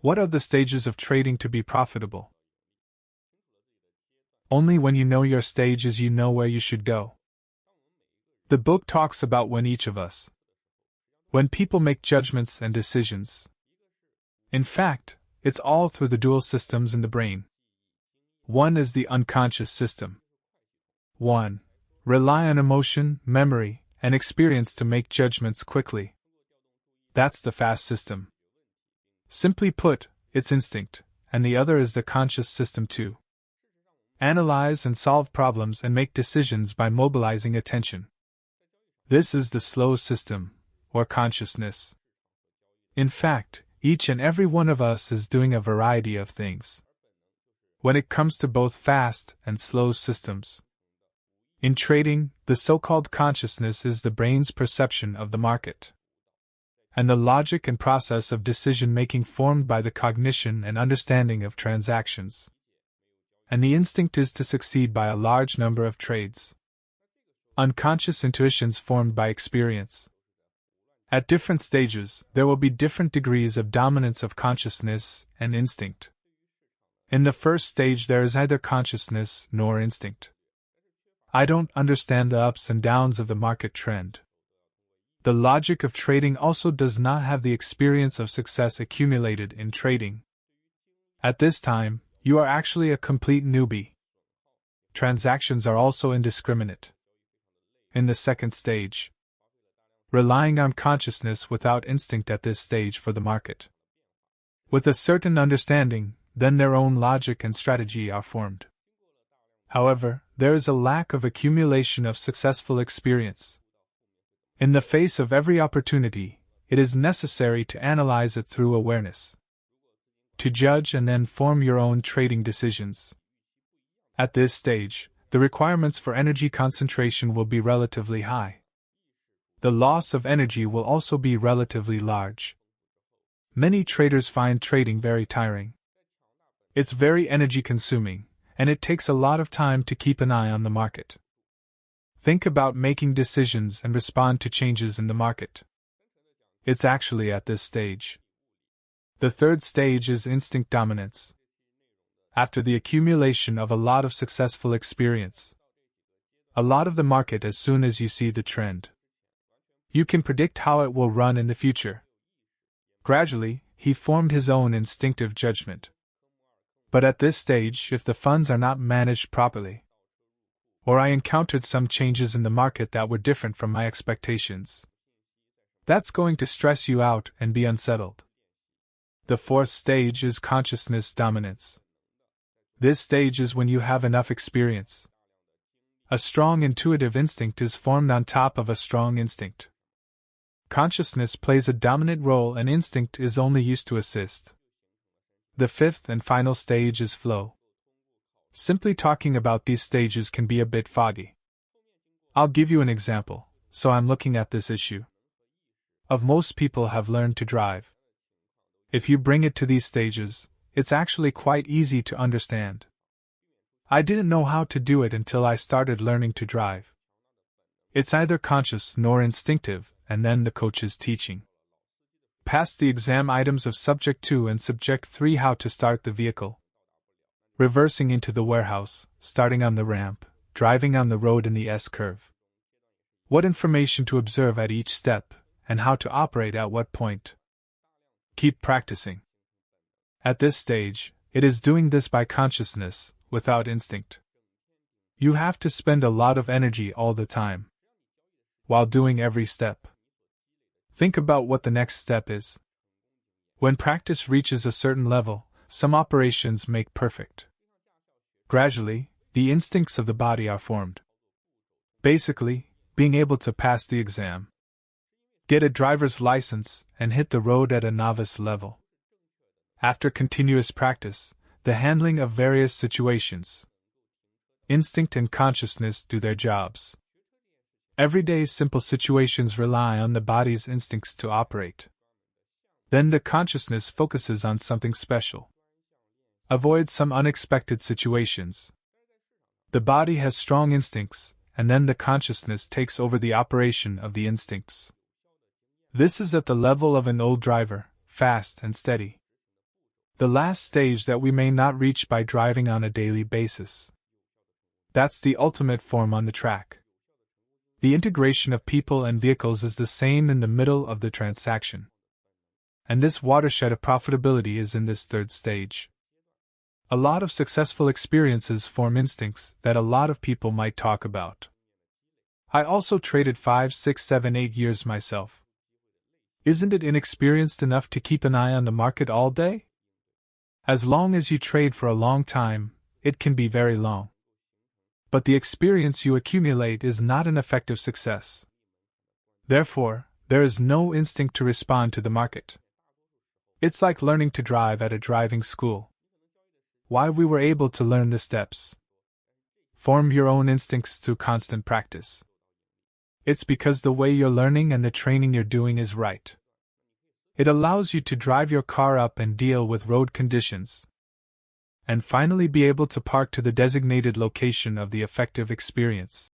What are the stages of trading to be profitable? Only when you know your stages you know where you should go. The book talks about when people make judgments and decisions. In fact, it's all through the dual systems in the brain. One is the unconscious system. 1. Rely on emotion, memory, and experience to make judgments quickly. That's the fast system. Simply put, it's instinct, and the other is the conscious system 2. Analyze and solve problems and make decisions by mobilizing attention. This is the slow system, or consciousness. In fact, each and every one of us is doing a variety of things when it comes to both fast and slow systems. In trading, the so-called consciousness is the brain's perception of the market, and the logic and process of decision-making formed by the cognition and understanding of transactions. And the instinct is to succeed by a large number of trades. Unconscious intuitions formed by experience. At different stages, there will be different degrees of dominance of consciousness and instinct. In the first stage there is neither consciousness nor instinct. I don't understand the ups and downs of the market trend. The logic of trading also does not have the experience of success accumulated in trading. At this time, you are actually a complete newbie. Transactions are also indiscriminate. In the second stage, relying on consciousness without instinct at this stage for the market. With a certain understanding, then their own logic and strategy are formed. However, there is a lack of accumulation of successful experience. In the face of every opportunity, it is necessary to analyze it through awareness, to judge and then form your own trading decisions. At this stage, the requirements for energy concentration will be relatively high. The loss of energy will also be relatively large. Many traders find trading very tiring. It's very energy-consuming, and it takes a lot of time to keep an eye on the market. Think about making decisions and respond to changes in the market. It's actually at this stage. The third stage is instinct dominance. After the accumulation of a lot of successful experience, a lot of the market as soon as you see the trend, you can predict how it will run in the future. Gradually, he formed his own instinctive judgment. But at this stage, if the funds are not managed properly, or I encountered some changes in the market that were different from my expectations, that's going to stress you out and be unsettled. The fourth stage is consciousness dominance. This stage is when you have enough experience. A strong intuitive instinct is formed on top of a strong instinct. Consciousness plays a dominant role and instinct is only used to assist. The fifth and final stage is flow. Simply talking about these stages can be a bit foggy. I'll give you an example, so I'm looking at this issue. Of most people have learned to drive. If you bring it to these stages, it's actually quite easy to understand. I didn't know how to do it until I started learning to drive. It's neither conscious nor instinctive, and then the coach's teaching. Pass the exam items of Subject 2 and Subject 3 how to start the vehicle. Reversing into the warehouse, starting on the ramp, driving on the road in the S-curve. What information to observe at each step, and how to operate at what point. Keep practicing. At this stage, it is doing this by consciousness, without instinct. You have to spend a lot of energy all the time, while doing every step. Think about what the next step is. When practice reaches a certain level, some operations make perfect. Gradually, the instincts of the body are formed. Basically, being able to pass the exam, get a driver's license, and hit the road at a novice level. After continuous practice, the handling of various situations. Instinct and consciousness do their jobs. Everyday simple situations rely on the body's instincts to operate. Then the consciousness focuses on something special. Avoid some unexpected situations. The body has strong instincts, and then the consciousness takes over the operation of the instincts. This is at the level of an old driver, fast and steady. The last stage that we may not reach by driving on a daily basis. That's the ultimate form on the track. The integration of people and vehicles is the same in the middle of the transaction. And this watershed of profitability is in this third stage. A lot of successful experiences form instincts that a lot of people might talk about. I also traded 5, 6, 7, 8 years myself. Isn't it inexperienced enough to keep an eye on the market all day? As long as you trade for a long time, it can be very long. But the experience you accumulate is not an effective success. Therefore, there is no instinct to respond to the market. It's like learning to drive at a driving school. Why we were able to learn the steps. Form your own instincts through constant practice. It's because the way you're learning and the training you're doing is right. It allows you to drive your car up and deal with road conditions. And finally be able to park to the designated location of the effective experience.